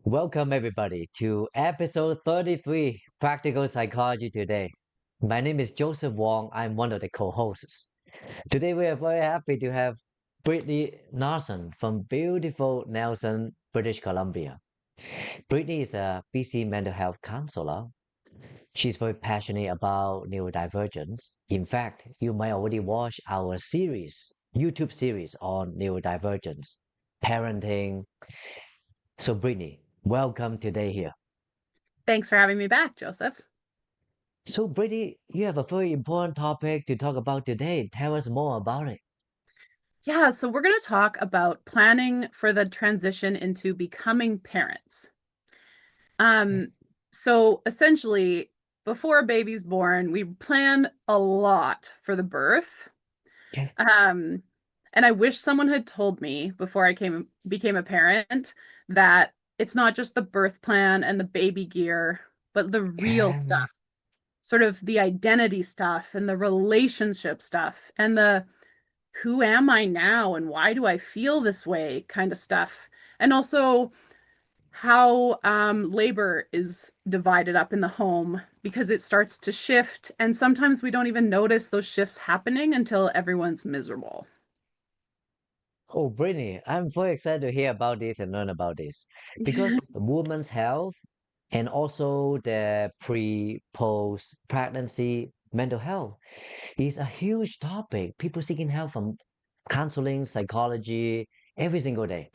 Welcome, everybody, to episode 33 Practical Psychology Today. My name is Joseph Wong. I'm one of the co hosts. Today, we are very happy to have Brittney Larsen from beautiful Nelson, British Columbia. Brittney is a BC mental health counselor. She's very passionate about neurodivergence. In fact, you might already watch our YouTube series on neurodivergence, parenting. So, Brittney, welcome today here. Thanks for having me back, Joseph. So, Brady, you have a very important topic to talk about today. Tell us more about it. Yeah, so we're going to talk about planning for the transition into becoming parents. Okay. Um, so essentially, before a baby's born, we plan a lot for the birth. Okay. Um, and I wish someone had told me before I became a parent that it's not just the birth plan and the baby gear, but the real Yeah. stuff, sort of the identity stuff and the relationship stuff and the who am I now and why do I feel this way kind of stuff. And also how labor is divided up in the home because it starts to shift. And sometimes we don't even notice those shifts happening until everyone's miserable. Oh, Brittany, I'm very excited to hear about this and learn about this because women's health and also the post pregnancy mental health is a huge topic. People seeking help from counseling, psychology every single day.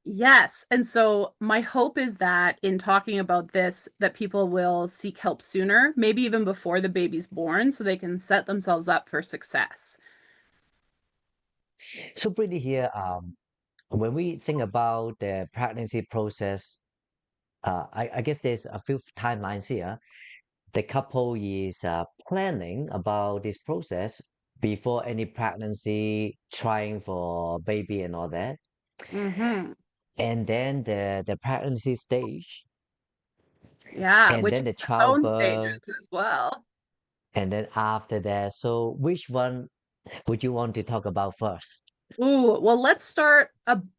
Yes. And so my hope is that in talking about this, that people will seek help sooner, maybe even before the baby's born, so they can set themselves up for success. So, Brittany, here, when we think about the pregnancy process, I guess there's a few timelines here. The couple is planning about this process before any pregnancy, trying for baby and all that. Hmm. And then the pregnancy stage, Yeah, and which then has the its own childbirth, stages as well. and then after that. So which one would you want to talk about first? Ooh, well, let's start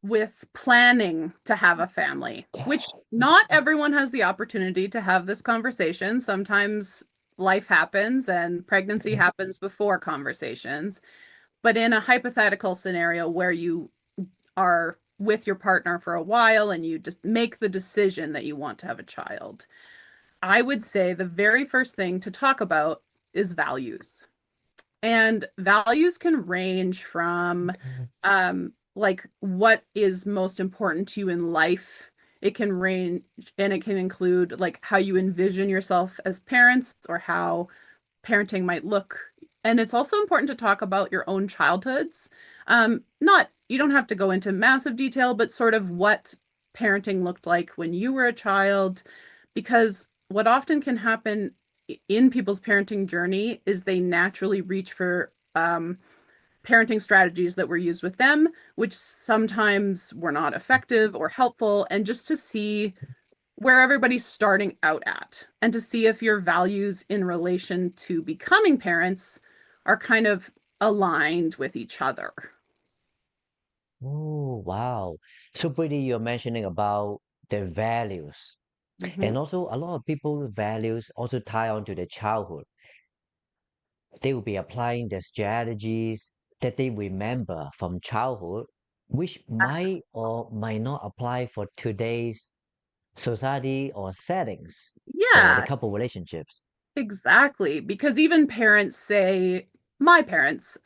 with planning to have a family, which not everyone has the opportunity to have this conversation. Sometimes life happens and pregnancy happens before conversations. But in a hypothetical scenario where you are with your partner for a while and you just make the decision that you want to have a child, I would say the very first thing to talk about is values. And values can range from like what is most important to you in life. It can range and it can include like how you envision yourself as parents or how parenting might look. And it's also important to talk about your own childhoods. Not, you don't have to go into massive detail, but sort of what parenting looked like when you were a child, because what often can happen in people's parenting journey is they naturally reach for parenting strategies that were used with them, which sometimes were not effective or helpful, and just to see where everybody's starting out at and to see if your values in relation to becoming parents are kind of aligned with each other. Oh, wow. So pretty, you're mentioning about the values. Mhm. And also a lot of people values also tie on to their childhood. They will be applying the strategies that they remember from childhood, which might or might not apply for today's society or settings or the Yeah, couple relationships. exactly. Because even parents say, my parents,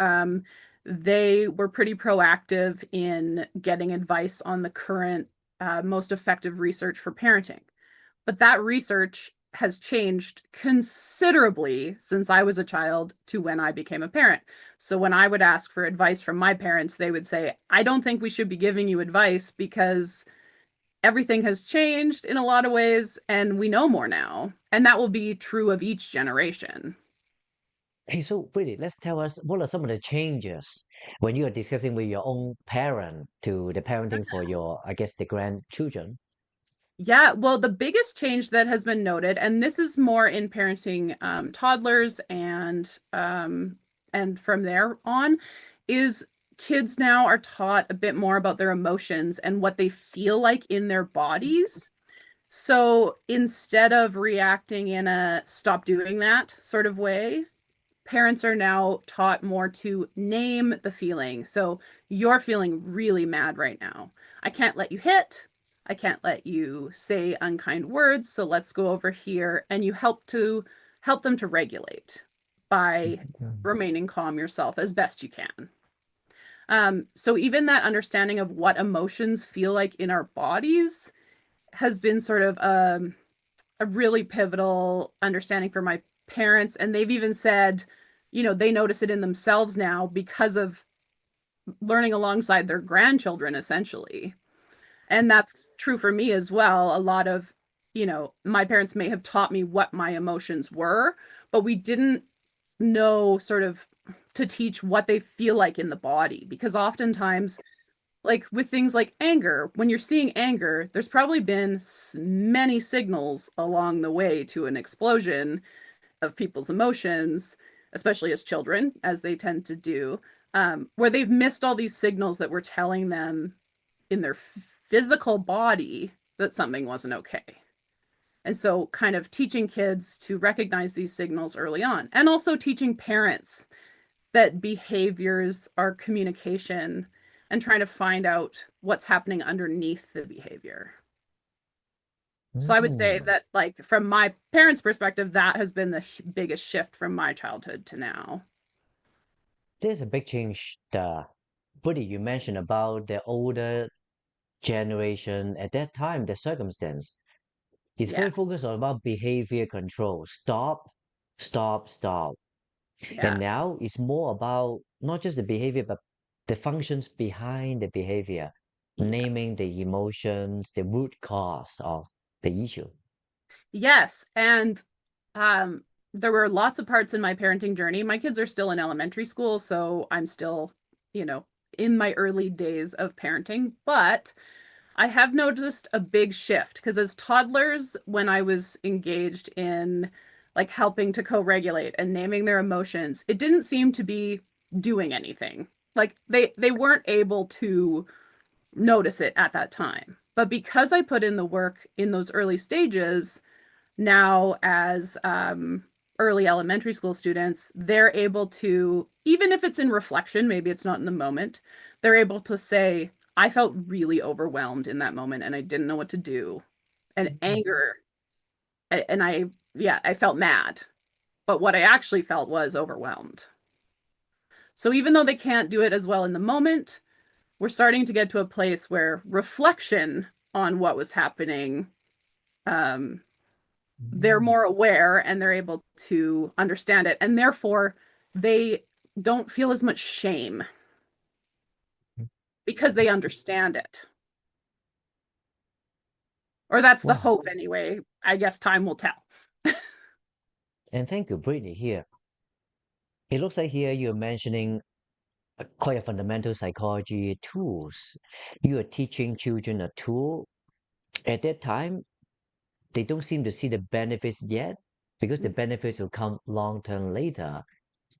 they were pretty proactive in getting advice on the current most effective research for parenting. But that research has changed considerably since I was a child to when I became a parent. So when I would ask for advice from my parents, they would say, I don't think we should be giving you advice because everything has changed in a lot of ways and we know more now. And that will be true of each generation. Hey, so pretty, let's tell us what are some of the changes when you are discussing with your own parent to the parenting for your, I guess, the grandchildren. Yeah, well, the biggest change that has been noted, and this is more in parenting toddlers and from there on, is kids now are taught a bit more about their emotions and what they feel like in their bodies. So instead of reacting in a stop doing that sort of way, parents are now taught more to name the feeling. So you're feeling really mad right now. I can't let you hit. I can't let you say unkind words. So let's go over here and you help them to regulate by Mhm. remaining calm yourself as best you can. So even that understanding of what emotions feel like in our bodies has been sort of a really pivotal understanding for my parents. And they've even said, they notice it in themselves now because of learning alongside their grandchildren, essentially. And that's true for me as well. A lot of, my parents may have taught me what my emotions were, but we didn't know sort of to teach what they feel like in the body because oftentimes like with things like anger, when you're seeing anger, there's probably been many signals along the way to an explosion of people's emotions, especially as children, as they tend to do, where they've missed all these signals that were telling them in their physical body that something wasn't okay. And so, kind of teaching kids to recognize these signals early on, and also teaching parents that behaviors are communication and trying to find out what's happening underneath the behavior. So I would say Mm. that, like, from my parents' perspective, that has been the biggest shift from my childhood to now. There's a big change. Buddy, you mentioned about the older generation at that time, the circumstance. It's Yeah, very focused on about behavior control. Stop, stop, stop. And yeah, now it's more about not just the behavior, but the functions behind the behavior, yeah. naming the emotions, the root cause of the issue. Yes, and um, there were lots of parts in my parenting journey. My kids are still in elementary school, so I'm still, you know, in my early days of parenting, but I have noticed a big shift because as toddlers, when I was engaged in like helping to co-regulate and naming their emotions, it didn't seem to be doing anything. Like they weren't able to notice it at that time. But because I put in the work in those early stages, now as early elementary school students, they're able to, even if it's in reflection, maybe it's not in the moment, they're able to say, I felt really overwhelmed in that moment and I didn't know what to do. And Mhm. anger, and yeah, I felt mad. But what I actually felt was overwhelmed. So even though they can't do it as well in the moment, we're starting to get to a place where reflection on what was happening, um, they're Mm. more aware and they're able to understand it. And therefore, they don't feel as much shame because they understand it. Or that's the Wow. hope anyway. I guess time will tell. And thank you, Brittany, here. It looks like here you're mentioning quite a fundamental psychology tools. You are teaching children a tool. At that time, they don't seem to see the benefits yet because the benefits will come long term later.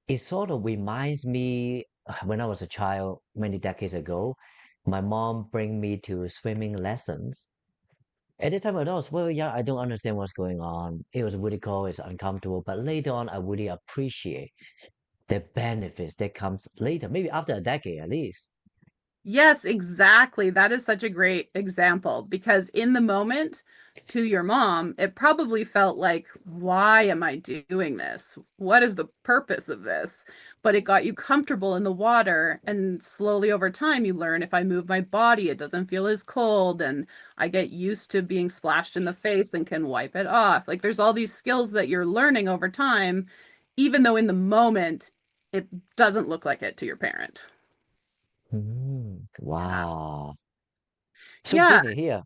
It sort of reminds me when I was a child many decades ago, my mom bring me to swimming lessons. At the time when I was very young, I don't understand what's going on. It was really cold, it's uncomfortable, but later on, I really appreciate the benefits that comes later, maybe after a decade at least. Yes, exactly. That is such a great example because in the moment to your mom, it probably felt like, why am I doing this? What is the purpose of this? But it got you comfortable in the water. And slowly over time, you learn if I move my body, it doesn't feel as cold. And I get used to being splashed in the face and can wipe it off. Like there's all these skills that you're learning over time, even though in the moment, it doesn't look like it to your parent. Yeah. Wow. So Yeah. Brittany, here,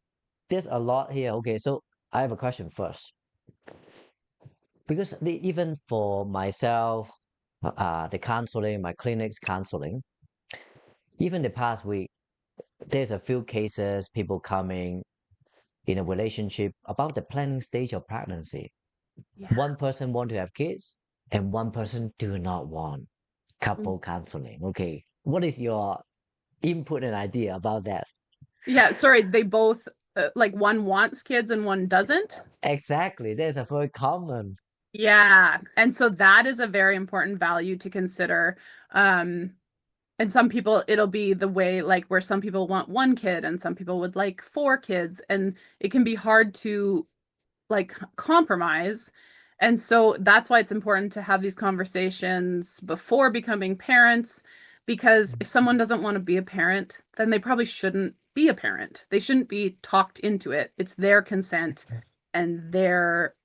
there's a lot here. Okay, so I have a question first. Because even for myself, the counseling, my clinics counseling, even the past week, there's a few cases, people coming in a relationship about the planning stage of pregnancy. Yeah. One person want to have kids and one person do not want Mm. couple counseling. Okay. What is your input and idea about that? Yeah, sorry, they both like one wants kids and one doesn't. Exactly. There's a very common. Yeah. And so that is a very important value to consider. Um, and some people, it'll be the way like where some people want one kid and some people would like four kids. And it can be hard to like compromise. And so that's why it's important to have these conversations before becoming parents, because if someone doesn't want to be a parent, then they probably shouldn't be a parent. They shouldn't be talked into it. It's their consent and their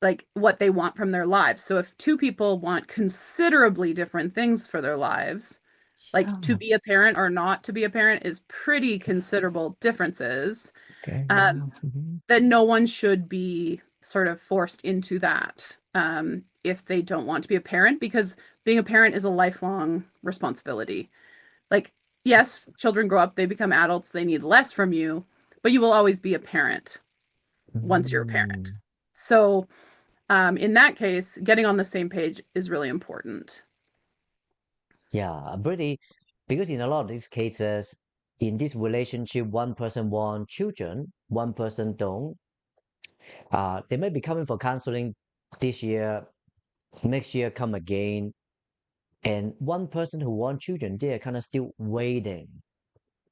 like what they want from their lives. So if two people want considerably different things for their lives, like to Yeah. be a parent or not to be a parent is pretty considerable differences. Okay. Um, Mhm. that no one should be sort of forced into that if they don't want to be a parent, because being a parent is a lifelong responsibility. Like, yes, children grow up, they become adults, they need less from you, but you will always be a parent once you're a parent. Mm. So, in that case, getting on the same page is really important. Yeah, pretty, because in a lot of these cases, in this relationship, one person want children, one person don't. They may be coming for counseling this year, next year come again, and one person who want children, they are kind of still waiting.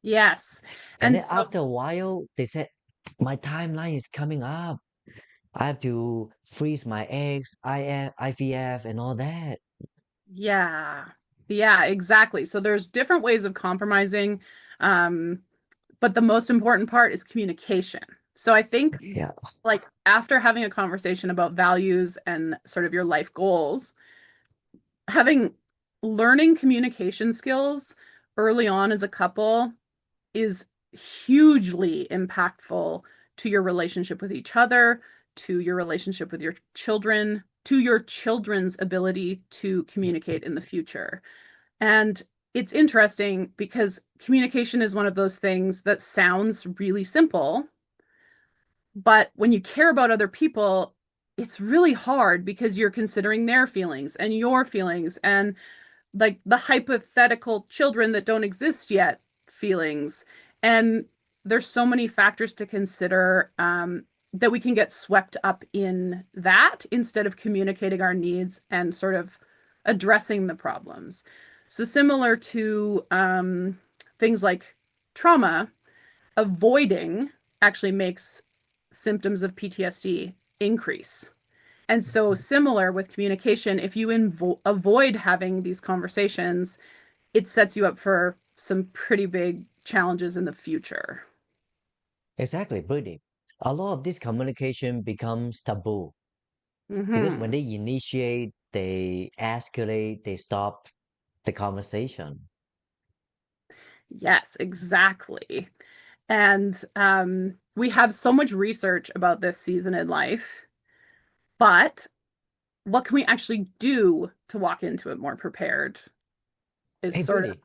Yes. And And then so, after a while, they said, my timeline is coming up. I have to freeze my eggs, IVF, and all that. yeah. Yeah, exactly. So there's different ways of compromising. Um, but the most important part is communication. So I think Yeah. like after having a conversation about values and sort of your life goals, having learning communication skills early on as a couple is hugely impactful to your relationship with each other, to your relationship with your children, to your children's ability to communicate in the future. And it's interesting because communication is one of those things that sounds really simple, but when you care about other people, it's really hard because you're considering their feelings and your feelings and like the hypothetical children that don't exist yet feelings. And there's so many factors to consider that we can get swept up in that instead of communicating our needs and sort of addressing the problems. So, similar to things like trauma, avoiding actually makes symptoms of PTSD increase. And so, similar with communication, if you avoid having these conversations, it sets you up for some pretty big challenges in the future. Exactly, Brittany. A lot of this communication becomes taboo because when Hmm. they initiate, they escalate, they stop the conversation. Yes, exactly. And we have so much research about this season in life, but what can we actually do to walk into it more prepared is Hey, sort of, Brittany,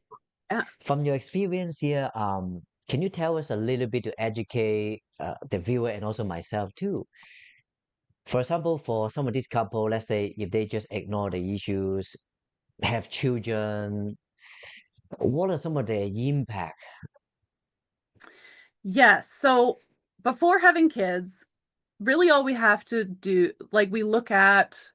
yeah. from your experience here, can you tell us a little bit to educate the viewer and also myself too? For example, for some of these couple, let's say if they just ignore the issues, have children, what are some of the impact? Yes. So before having kids, really all we have to do, like we look at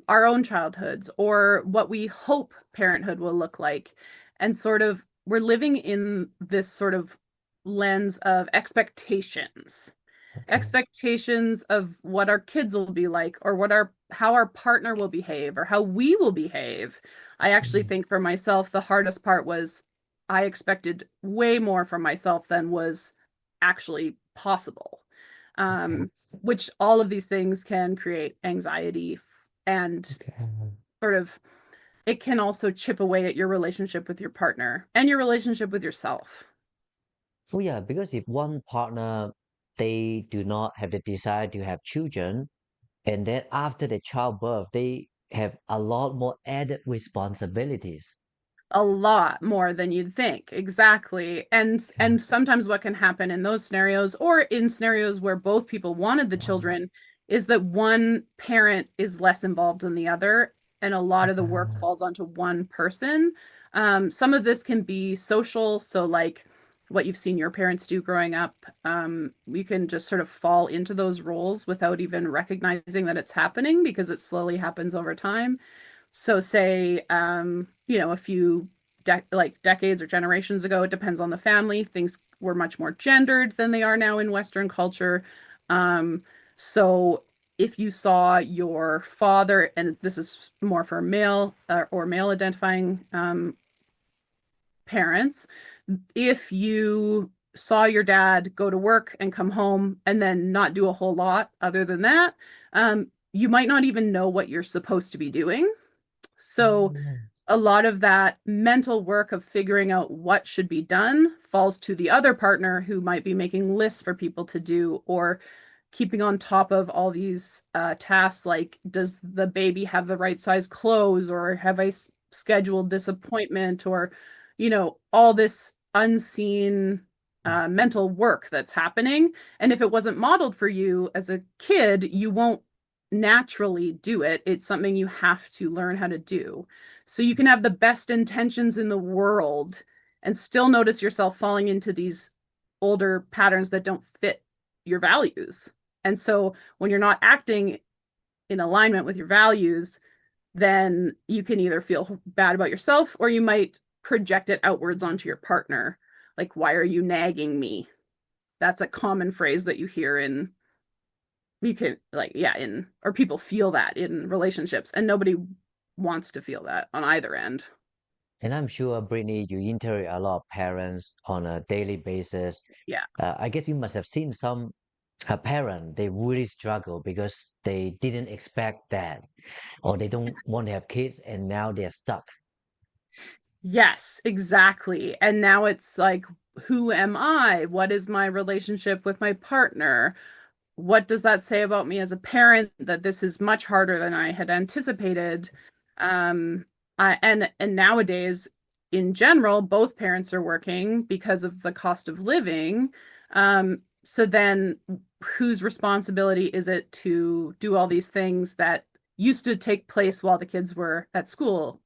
our own childhoods or what we hope parenthood will look like. And sort of, we're living in this sort of lens of expectations, Okay. expectations of what our kids will be like or what our how our partner will behave or how we will behave. I actually Mm, think for myself the hardest part was I expected way more from myself than was actually possible. okay. Um, which all of these things can create anxiety and Okay. sort of it can also chip away at your relationship with your partner and your relationship with yourself. Oh yeah, because if one partner they do not have the desire to have children, and then after the childbirth, they have a lot more added responsibilities. A lot more than you'd think. Exactly. And sometimes what can happen in those scenarios or in scenarios where both people wanted the Wow. children is that one parent is less involved than the other and a lot of the work Okay. falls onto one person. Some of this can be social, so like what you've seen your parents do growing up, you can just sort of fall into those roles without even recognizing that it's happening because it slowly happens over time. So say, a few decades or generations ago, it depends on the family, things were much more gendered than they are now in Western culture. Um, so if you saw your father, and this is more for male or male identifying parents, if you saw your dad go to work and come home and then not do a whole lot other than that, you might not even know what you're supposed to be doing. So Mm. a lot of that mental work of figuring out what should be done falls to the other partner who might be making lists for people to do or keeping on top of all these tasks like does the baby have the right size clothes or have I scheduled this appointment or all this unseen mental work that's happening. And if it wasn't modeled for you as a kid, you won't naturally do it. It's something you have to learn how to do. So you can have the best intentions in the world and still notice yourself falling into these older patterns that don't fit your values. And so when you're not acting in alignment with your values, then you can either feel bad about yourself or you might project it outwards onto your partner. Like, why are you nagging me? That's a common phrase that you hear you can, like, yeah, or people feel that in relationships, and nobody wants to feel that on either end. And I'm sure, Brittany, you interact a lot of parents on a daily basis. Yeah. I guess you must have seen some a parent, they really struggle because they didn't expect that, or they don't want to have kids, and now they're stuck. Yes, exactly. And now it's like, who am I? What is my relationship with my partner? What does that say about me as a parent that this is much harder than I had anticipated? Um, and nowadays, in general, both parents are working because of the cost of living. So then whose responsibility is it to do all these things that used to take place while the kids were at school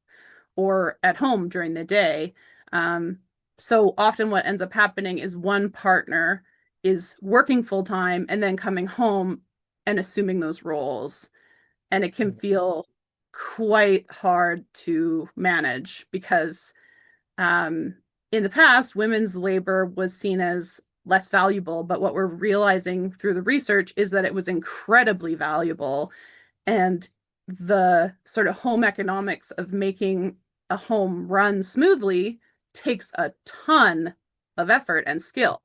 or at home during the day? Um, so often what ends up happening is one partner is working full time and then coming home and assuming those roles. And it can feel quite hard to manage because um, in the past, women's labor was seen as less valuable. But what we're realizing through the research is that it was incredibly valuable. And the sort of home economics of making a home run smoothly takes a ton of effort and skill.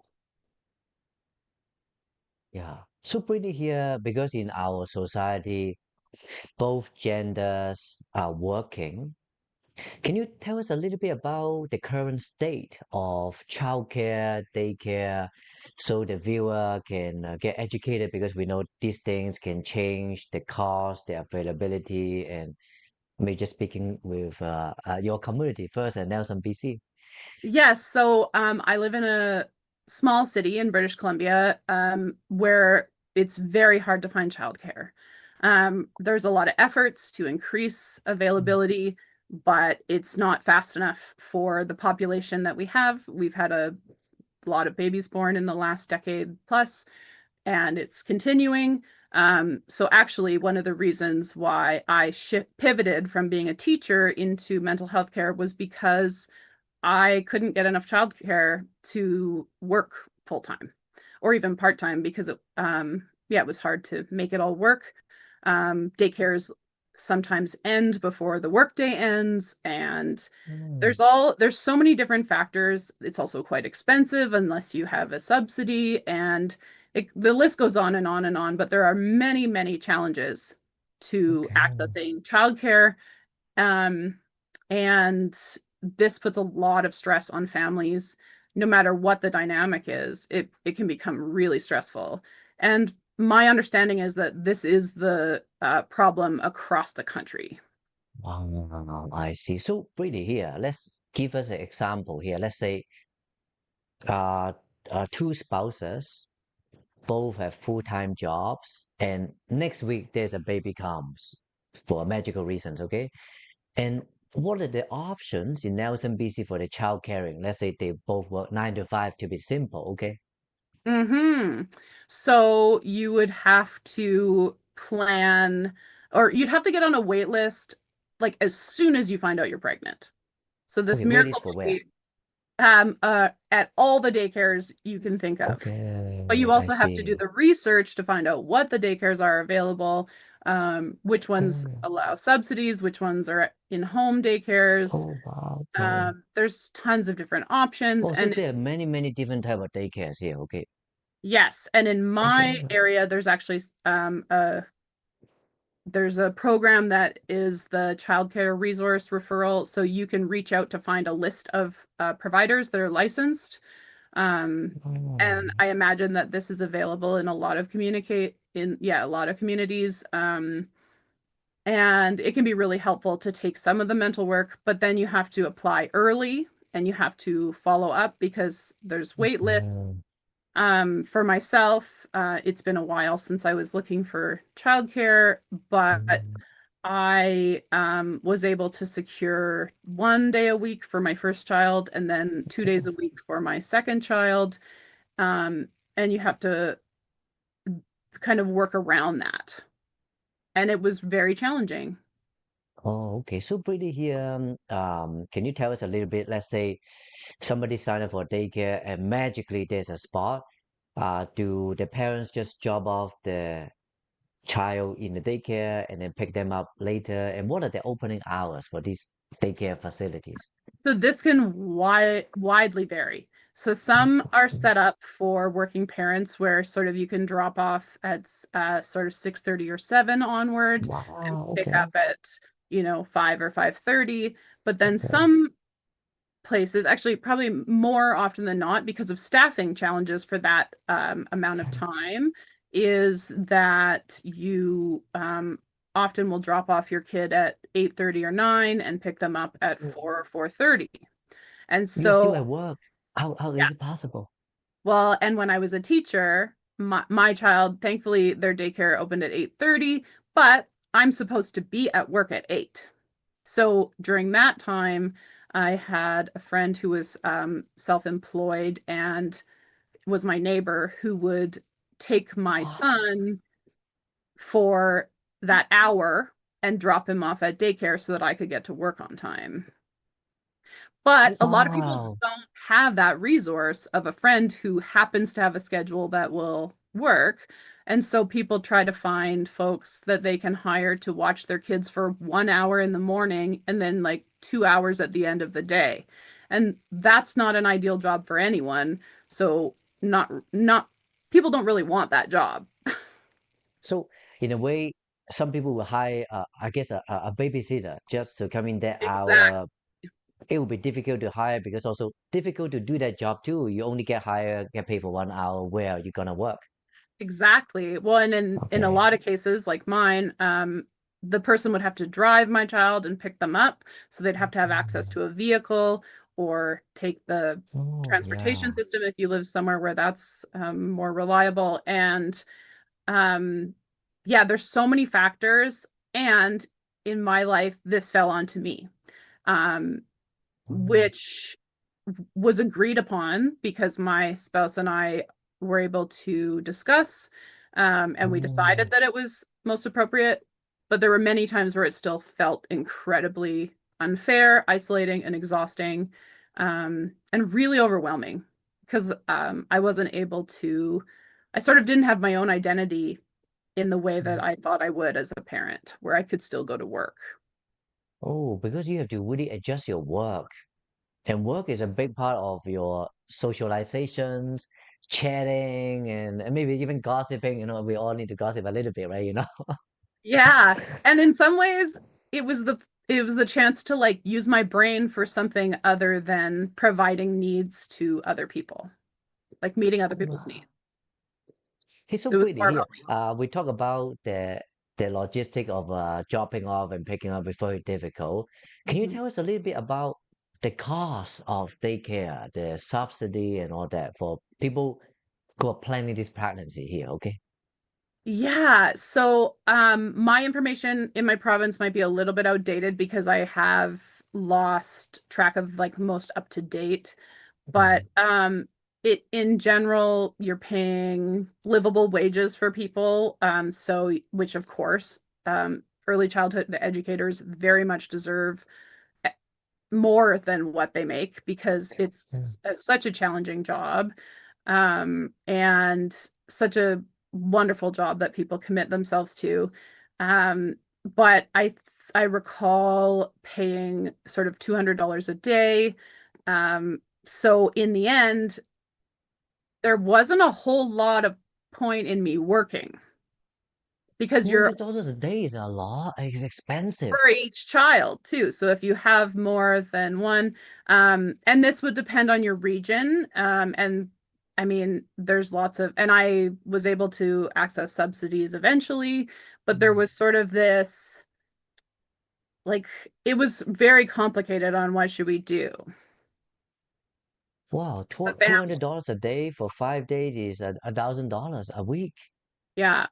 Yeah. So Brittany here, because in our society, both genders are working. Can you tell us a little bit about the current state of childcare, daycare, so the viewer can get educated because we know these things can change the cost, the availability, and maybe just speaking with your community first and Nelson, BC. Yes, so I live in a small city in British Columbia where it's very hard to find childcare. There's a lot of efforts to increase availability, but it's not fast enough for the population that we have. We've had a lot of babies born in the last decade plus, and it's continuing. So actually, one of the reasons why I pivoted from being a teacher into mental health care was because I couldn't get enough childcare to work full time or even part time because yeah, it was hard to make it all work. Daycares sometimes end before the workday ends, and Mm. there's so many different factors. It's also quite expensive unless you have a subsidy, and the list goes on and on and on. But there are many, many challenges to Okay. accessing childcare. Um, and this puts a lot of stress on families, no matter what the dynamic is. It can become really stressful. And my understanding is that this is the problem across the country. I see. So Brittany here, let's give us an example here. Let's say uh, two spouses both have full-time jobs, and next week there's a baby comes for magical reasons, okay? And what are the options in Nelson, BC for the child caring? Let's say they both work 9 to 5 to be simple, okay? Mm-hmm. So you would have to plan, or you'd have to get on a wait list like as soon as you find out you're pregnant. So this Okay, wait is miracle for where? baby, at all the daycares you can think of. But you Okay, I also have to do see. the research to find out what the daycares are available, which ones Oh, allow subsidies, which ones are in-home daycares. oh wow, okay. There's tons of different options. Oh, so And there are many, many different type of daycares here, okay? yes, and in my Okay. area, there's actually there's a program that is the childcare resource referral. So you can reach out to find a list of providers that are licensed. And Oh, I imagine that this is available in a lot of a lot of communities. And it can be really helpful to take some of the mental work, but then you have to apply early and you have to follow up because there's wait lists. okay. For myself, it's been a while since I was looking for childcare, but Mm, I was able to secure 1 day a week for my first child and then 2 days a week for my second child. Um, and you have to kind of work around that. And it was very challenging. oh, okay. So pretty here, can you tell us a little bit? Let's say somebody sign up for daycare and magically there's a spot. Do the parents just drop off the child in the daycare and then pick them up later? And what are the opening hours for these daycare facilities? So this can widely vary. So some are set up for working parents where sort of you can drop off at sort of 6:30 or 7 onward and Wow, pick okay, up at, 5 or 5:30. But then okay. some places, actually probably more often than not, because of staffing challenges for that amount of time, is that you often will drop off your kid at 8:30 or 9 and pick them up at 4 or 4:30. And You're still so, at work. How yeah, is it possible? well, and when I was a teacher, my child, thankfully, their daycare opened at 8:30, but I'm supposed to be at work at 8. So during that time, I had a friend who was self-employed and was my neighbor who would take my son for that hour and drop him off at daycare so that I could get to work on time. But a lot of people Wow. don't have that resource of a friend who happens to have a schedule that will work. And so people try to find folks that they can hire to watch their kids for 1 hour in the morning and then like 2 hours at the end of the day. And that's not an ideal job for anyone. So not people don't really want that job. So in a way, some people will hire, I guess, a babysitter just to come in that Exactly. hour. It will be difficult to hire because also difficult to do that job too. You only get hired, get paid for 1 hour. Where are you gonna work? Exactly. Well, and in a Okay. lot of cases like mine, the person would have to drive my child and pick them up, so they'd have to have access Mm. to a vehicle or take the Oh transportation yeah. system if you live somewhere where that's more reliable. And um, yeah, there's so many factors. And in my life, this fell onto me, um, Mm. which was agreed upon because my spouse and I were able to discuss, and we decided Mm. that it was most appropriate. But there were many times where it still felt incredibly unfair, isolating, and exhausting, and really overwhelming because I wasn't able to, I sort of didn't have my own identity in the way that I thought I would as a parent, where I could still go to work. Oh, because you have to really adjust your work. And work is a big part of your socializations, chatting, and maybe even gossiping. We all need to gossip a little bit, right? Yeah. And in some ways, it was the chance to like use my brain for something other than providing needs to other people, like meeting other people's needs. He's so It was pretty more here. about me. We talk about the logistic of dropping off and picking up before it's difficult. Can you Mhm. tell us a little bit about the cost of daycare, the subsidy and all that for people who are planning this pregnancy here, okay? Yeah, so my information in my province might be a little bit outdated because I have lost track of like most up to date, but Okay. it in general you're paying livable wages for people, so which of course early childhood educators very much deserve more than what they make because Yeah. it's such a challenging job, and such a wonderful job that people commit themselves to. Um, but I recall paying sort of $200 a day. So in the end, there wasn't a whole lot of point in me working because you're $200 a day is a lot. It's expensive. for each child too. So if you have more than one, and this would depend on your region, and I mean, there's lots of, and I was able to access subsidies eventually, but there Mm. was sort of this, like, it was very complicated on what should we do Wow, as a family. $200 a day for 5 days is $1,000 a week. Yeah.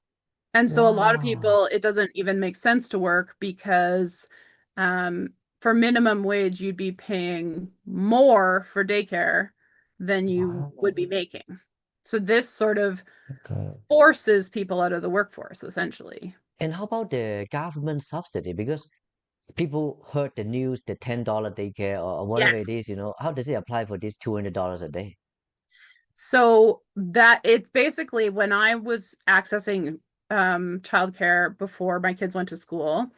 And so a lot of Wow. people, it doesn't even make sense to work because for minimum wage, you'd be paying more for daycare than you would be Wow. making. So this sort of Okay. forces people out of the workforce, essentially. And how about the government subsidy? Because people heard the news, the $10 daycare or Yeah. whatever it is, how does it apply for this $200 a day? So that it's basically when I was accessing childcare before my kids went to school,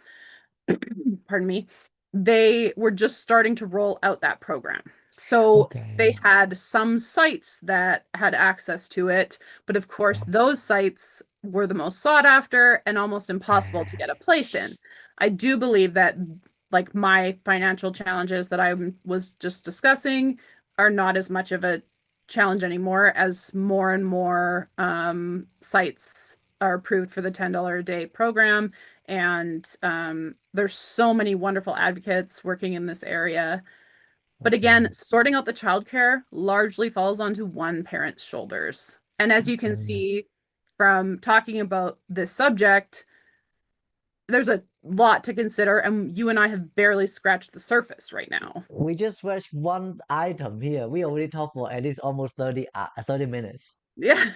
pardon me, they were just starting to roll out that program. So they Okay. had some sites that had access to it, but of course, Oh, those sites were the most sought after and almost impossible to get a place in. I do believe that, like, my financial challenges that I was just discussing are not as much of a challenge anymore as more and more sites are approved for the $10 a day program. And there's so many wonderful advocates working in this area. But again, okay. sorting out the childcare largely falls onto one parent's shoulders. And as you can Okay. see from talking about this subject, there's a lot to consider, and you and I have barely scratched the surface right now. We just watched one item here. We already talked for at least almost 30 minutes. Yeah.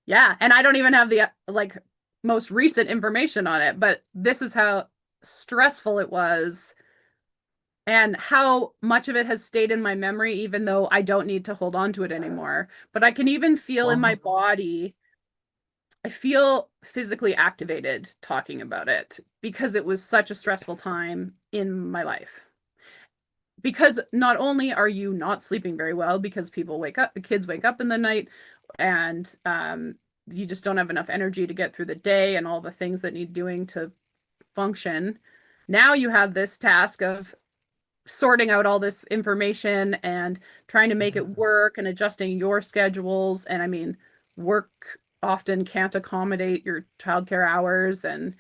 Yeah. And I don't even have the like most recent information on it, but this is how stressful it was and how much of it has stayed in my memory, even though I don't need to hold on to it anymore. But I can even feel in my Wow. body, I feel physically activated talking about it because it was such a stressful time in my life. Because not only are you not sleeping very well because people wake up, the kids wake up in the night, and you just don't have enough energy to get through the day and all the things that need doing to function. Now you have this task of sorting out all this information and trying to make it work and adjusting your schedules. And I mean, work often can't accommodate your childcare hours. And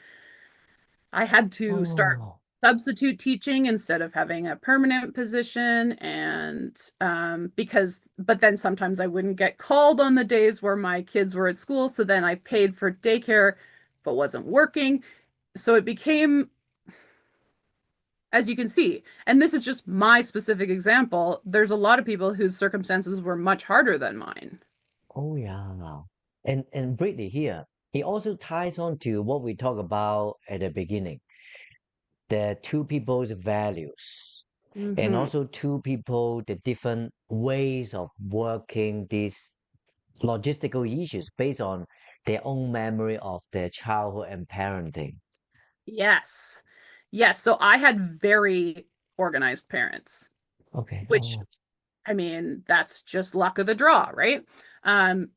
I had to start Oh. substitute teaching instead of having a permanent position. And but then sometimes I wouldn't get called on the days where my kids were at school. So then I paid for daycare but wasn't working. So it became, as you can see, and this is just my specific example, there's a lot of people whose circumstances were much harder than mine. Oh yeah. And Brittany here, it also ties on to what we talked about at the beginning. The two people's values and Hmm. also two people the different ways of working these logistical issues based on their own memory of their childhood and parenting. Yes. Yes. So I had very organized parents, Okay. which, Oh, I mean, that's just luck of the draw, right?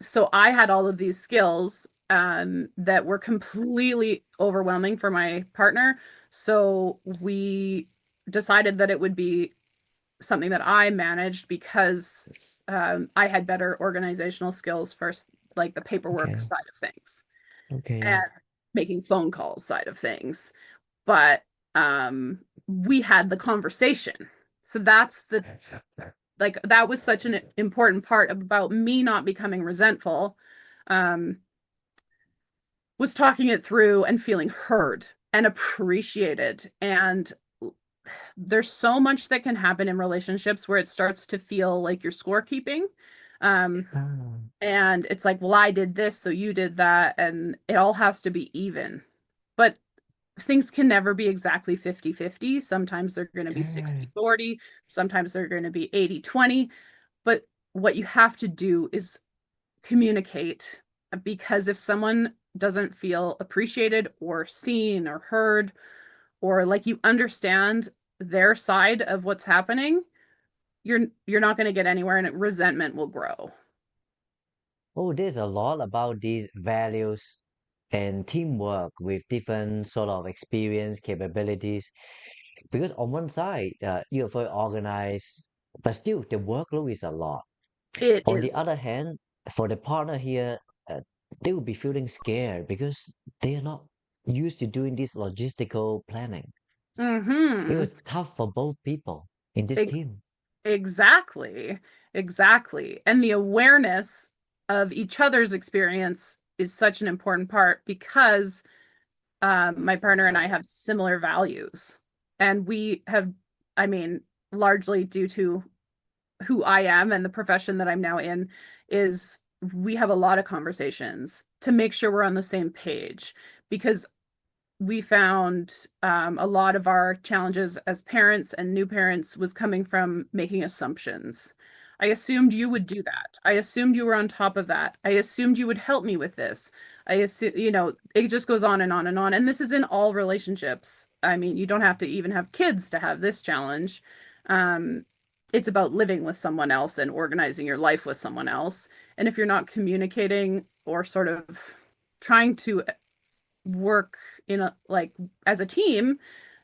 So I had all of these skills that were completely overwhelming for my partner. So we decided that it would be something that I managed because I had better organizational skills first, like the paperwork okay. side of things and Okay. making phone calls side of things. But we had the conversation. So that's the, like, that was such an important part about me not becoming resentful, um, was talking it through and feeling heard. and appreciated. And there's so much that can happen in relationships where it starts to feel like you're scorekeeping. Um, Ah, and it's like, well, I did this, so you did that, and it all has to be even. But things can never be exactly 50-50. Sometimes they're going to be okay. 60-40, sometimes they're going to be 80-20. But what you have to do is communicate, because if someone doesn't feel appreciated or seen or heard, or like you understand their side of what's happening, you're not going to get anywhere, and resentment will grow. Oh, there's a lot about these values and teamwork with different sort of experience, capabilities. Because on one side, you're very organized, but still the workload is a lot. It On the is. other hand, for the partner here, they will be feeling scared because they are not used to doing this logistical planning. It Mm-hmm. was tough for both people in this team. Exactly. Exactly. And the awareness of each other's experience is such an important part, because my partner and I have similar values. And we have, I mean, largely due to who I am and the profession that I'm now in, is we have a lot of conversations to make sure we're on the same page, because we found a lot of our challenges as parents and new parents was coming from making assumptions. I assumed you would do that. I assumed you were on top of that. I assumed you would help me with this. I assume, it just goes on and on and on. And this is in all relationships. I mean, you don't have to even have kids to have this challenge. Um, it's about living with someone else and organizing your life with someone else. And if you're not communicating or sort of trying to work in a like as a team,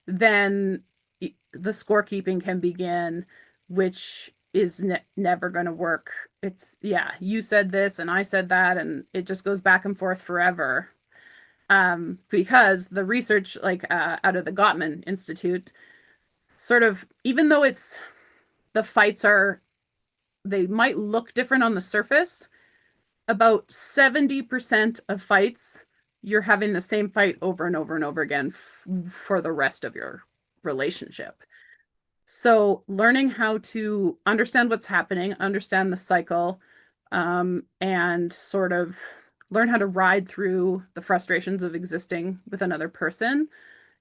then the scorekeeping can begin, which is never going to work. It's, yeah, you said this and I said that, and it just goes back and forth forever. Because the research, like out of the Gottman Institute, sort of, even though the fights are, they might look different on the surface, about 70% of fights, you're having the same fight over and over and over again for the rest of your relationship. So, learning how to understand what's happening, understand the cycle, and sort of learn how to ride through the frustrations of existing with another person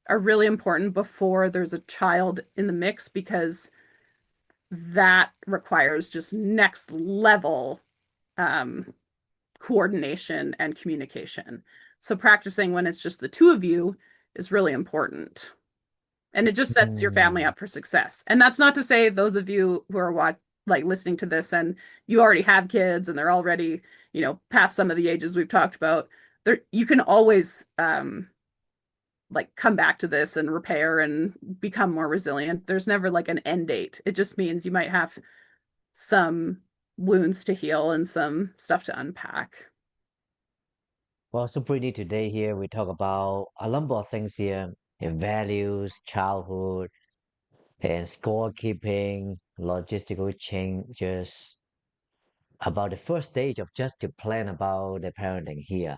are really important before there's a child in the mix, because that requires just next level um, coordination and communication. So practicing when it's just the two of you is really important. And it just sets your family Mm. up for success. And that's not to say those of you who are like listening to this and you already have kids and they're already, past some of the ages we've talked about, there you can always like come back to this and repair and become more resilient. There's never like an end date. It just means you might have some wounds to heal and some stuff to unpack. Well, so pretty today here we talk about a number of things here, values, childhood, and scorekeeping, logistical changes, about the first stage of just to plan about the parenting here.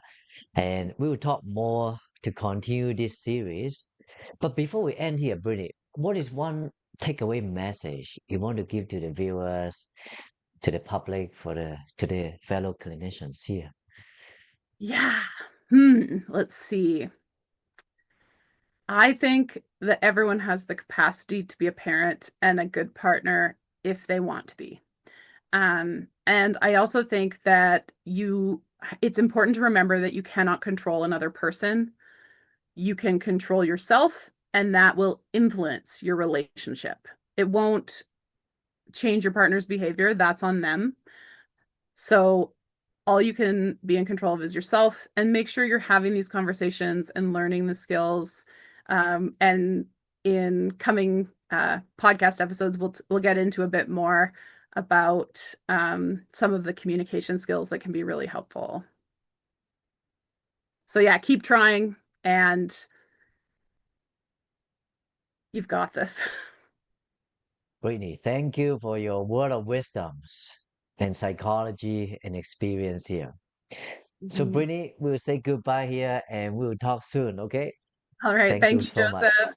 And we will talk more to continue this series. But before we end here, Brittany, what is one takeaway message you want to give to the viewers, to the public, to the fellow clinicians here? Yeah. Let's see. I think that everyone has the capacity to be a parent and a good partner if they want to be. And I also think that it's important to remember that you cannot control another person. You can control yourself, and that will influence your relationship. It won't change your partner's behavior. That's on them. So all you can be in control of is yourself, and make sure you're having these conversations and learning the skills. And in coming podcast episodes, we'll get into a bit more about some of the communication skills that can be really helpful. So yeah, keep trying, and you've got this. Brittany, thank you for your word of wisdoms and psychology and experience here. So, Mhm. Brittany, we'll say goodbye here and we'll talk soon, okay? All right. Thank Thank you you, so much. Joseph.